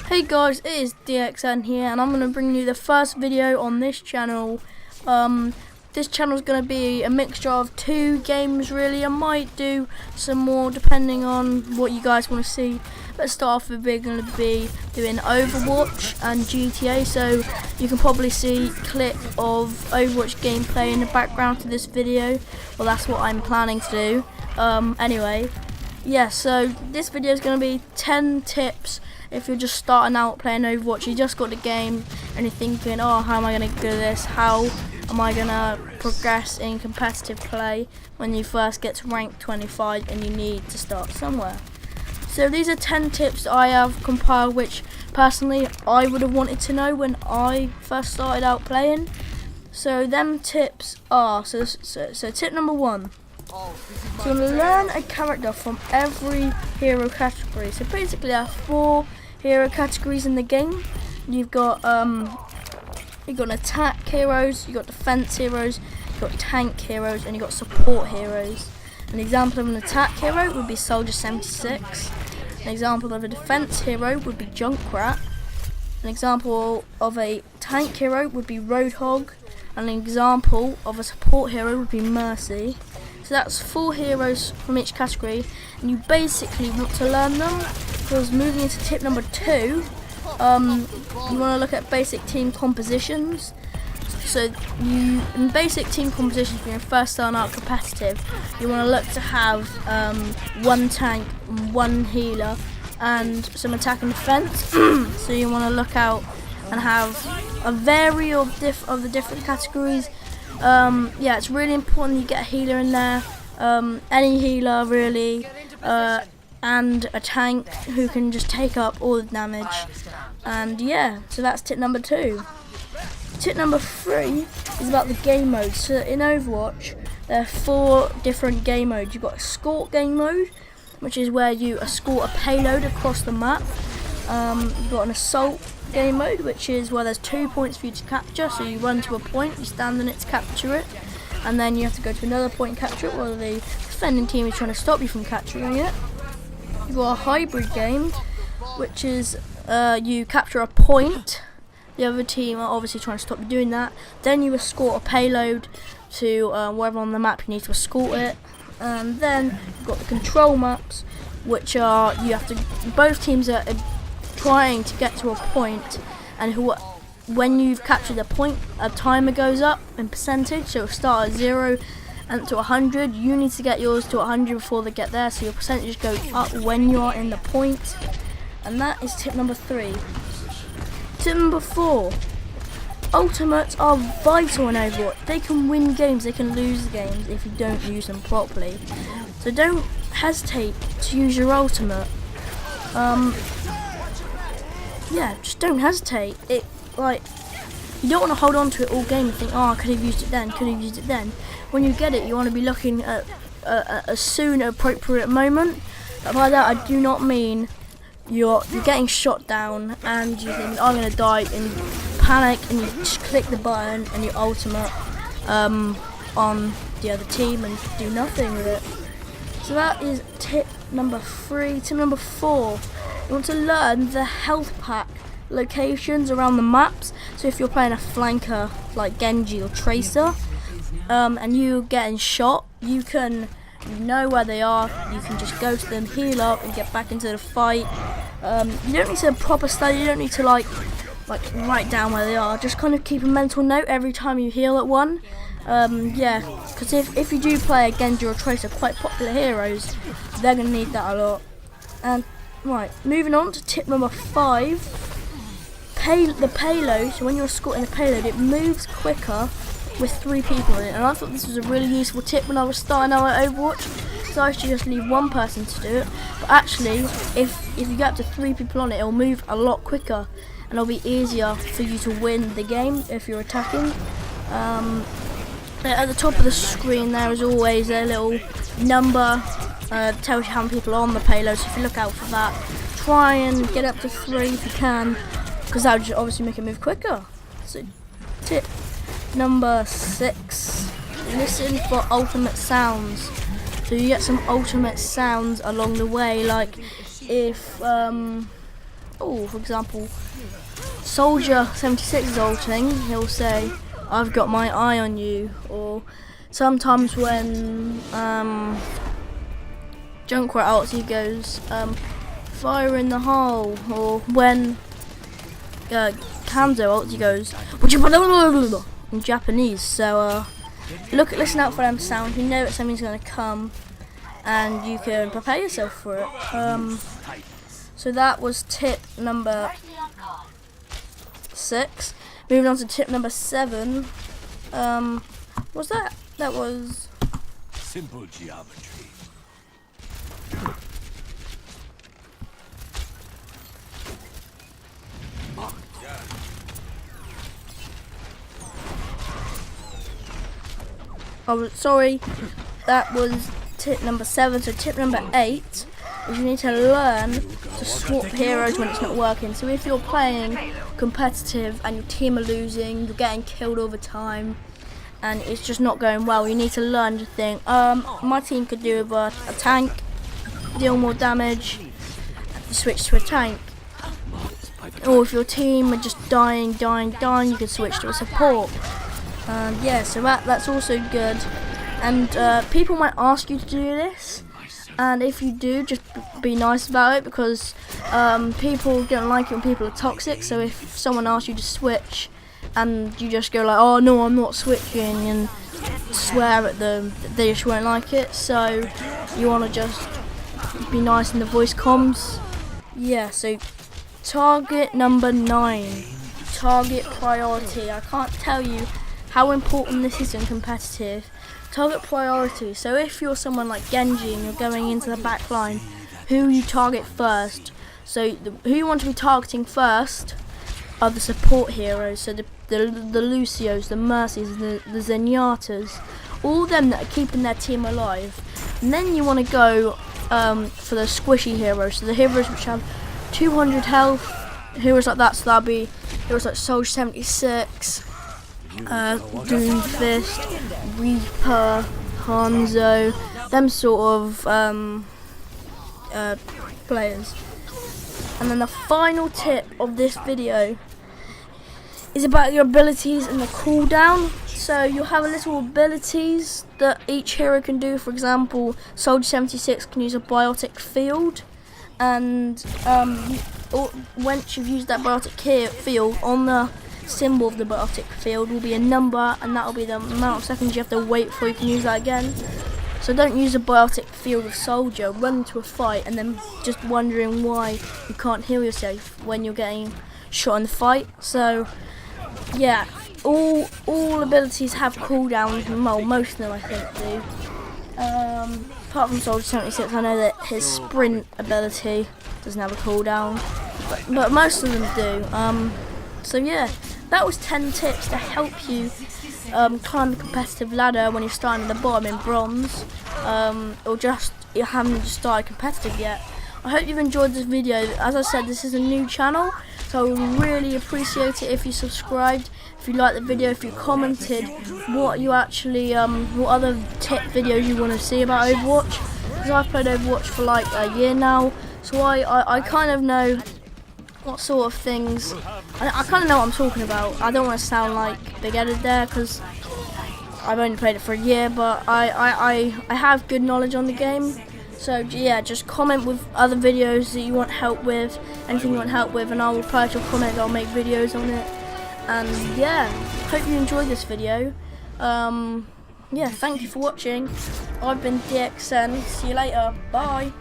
Hey guys, it is DXN here, and I'm going to bring you the first video on this channel. This channel is going to be a mixture of two games really. I might do some more depending on what you guys want to see. Let's start off with we're going to be doing Overwatch and GTA, so you can probably see a clip of Overwatch gameplay in the background to this video. Well, that's what I'm planning to do. Anyway, yeah, so this video is going to be 10 tips if you're just starting out playing Overwatch. You just got the game and you're thinking, oh, how am I going to do this? How am I going to progress in competitive play when you first get to rank 25 and you need to start somewhere? So these are 10 tips that I have compiled, which personally I would have wanted to know when I first started out playing. So them tips are, so tip number 1. So learn a character from every hero category. So basically there are 4 hero categories in the game. You've got attack heroes, you've got defense heroes, you've got tank heroes, and you've got support heroes. An example of an attack hero would be Soldier 76. An example of a defense hero would be Junkrat. An example of a tank hero would be Roadhog. And an example of a support hero would be Mercy. So that's 4 heroes from each category, and you basically want to learn them. Because moving into tip number 2, you want to look at basic team compositions. So in basic team compositions, when you're first starting out competitive, you want to look to have 1 tank, 1 healer, and some attack and defense. So you want to look out and have a variety of the different categories. Yeah, it's really important you get a healer in there, any healer really, and a tank who can just take up all the damage. And yeah, so that's tip number 2. Tip number 3 is about the game mode. So in Overwatch, there are 4 different game modes. You've got escort game mode, which is where you escort a payload across the map. You've got an assault game mode, which is where there's 2 points for you to capture. So you run to a point, you stand on it to capture it, and then you have to go to another point and capture it while the defending team is trying to stop you from capturing it. You've got a hybrid game, which is you capture a point, the other team are obviously trying to stop you doing that, then you escort a payload to wherever on the map you need to escort it, and then you've got the control maps, which are both teams are trying to get to a point, and when you've captured a point, a timer goes up in percentage, so it'll start at 0 and to 100. You need to get yours to 100 before they get there, so your percentage goes up when you are in the point. And that is tip number 3. Tip number 4. Ultimates are vital in Overwatch. They can win games, they can lose games if you don't use them properly. So don't hesitate to use your ultimate. Yeah, just don't hesitate. You don't want to hold on to it all game and think, oh, I could have used it then, could have used it then. When you get it, you want to be looking at a soon appropriate moment. But by that, I do not mean you're getting shot down and you think, I'm going to die, and you panic and you just click the button and you ultimate on the other team and do nothing with it. So that is tip number 3. Tip number 4. You want to learn the health pack locations around the maps. So if you're playing a flanker like Genji or Tracer, and you're getting shot, you know where they are. You can just go to them, heal up, and get back into the fight. You don't need to proper study. You don't need to like write down where they are. Just kind of keep a mental note every time you heal at one. Yeah, because if you do play a Genji or Tracer, quite popular heroes, they're gonna need that a lot. And right, moving on to tip number 5. The payload. So when you're escorting a payload, it moves quicker with 3 people in it. And I thought this was a really useful tip when I was starting out at Overwatch. So I used to just leave 1 person to do it. But actually, if you get up to 3 people on it, it'll move a lot quicker, and it'll be easier for you to win the game if you're attacking. At the top of the screen there is always a little number that tells you how many people are on the payload. So if you look out for that, try and get up to 3 if you can, because that would just obviously make it move quicker. So tip number 6, listen for ultimate sounds. So you get some ultimate sounds along the way, like if oh, for example, Soldier 76 is ulting, he'll say, "I've got my eye on you." Or sometimes when Junkrat ults, he goes, "Fire in the hole." Or when Kanzo ults, he goes, in Japanese. So listen out for them sounds. You know that something's going to come, and you can prepare yourself for it. So that was tip number 6. Moving on to tip number 7. What's that? That was simple geometry. Oh, sorry. That was tip number 7. So tip number 8 is you need to learn to swap heroes when it's not working. So if you're playing competitive and your team are losing, you're getting killed all the time, and it's just not going well, you need to learn to think, my team could do with a tank, deal more damage, switch to a tank. Or if your team are just dying, you can switch to a support. Yeah, so that's also good. And people might ask you to do this, and if you do, just be nice about it, because people don't like it when people are toxic. So if someone asks you to switch and you just go like, "Oh no, I'm not switching," and swear at them, they just won't like it. So you want to just be nice in the voice comms. Yeah, so target number 9, target priority. I can't tell you how important this is in competitive. Target priority. So if you're someone like Genji and you're going into the back line, who you target first. So who you want to be targeting first are the support heroes. So the Lucios, the Mercies, the Zenyatas, all them that are keeping their team alive. And then you want to go for the squishy heroes. So the heroes which have 200 health, heroes like that. So that'll be heroes like Soldier 76, Doomfist, Reaper, Hanzo, them sort of players. And then the final tip of this video is about your abilities and the cooldown. So you'll have a little abilities that each hero can do. For example, Soldier 76 can use a biotic field, and once you've used that biotic field, on the symbol of the biotic field will be a number, and that will be the amount of seconds you have to wait before you can use that again. So don't use a biotic field with Soldier, run into a fight and then just wondering why you can't heal yourself when you're getting shot in the fight. So yeah, all abilities have cooldowns, well, most of them I think do. Apart from Soldier 76, I know that his sprint ability doesn't have a cooldown, but most of them do. So yeah, that was 10 tips to help you climb the competitive ladder when you're starting at the bottom in bronze, or just you haven't just started competitive yet. I hope you've enjoyed this video. As I said, this is a new channel, so I would really appreciate it if you subscribed, if you liked the video, if you commented what you actually, what other tip videos you want to see about Overwatch, because I've played Overwatch for like a year now, so I kind of know what sort of things, I kind of know what I'm talking about. I don't want to sound like big-headed there, because I've only played it for a year, but I have good knowledge on the game. So yeah, just comment with other videos that you want help with, anything you want help with, and I'll reply to your comment. I'll make videos on it. And yeah, hope you enjoyed this video. Yeah, thank you for watching. I've been DXN. See you later. Bye.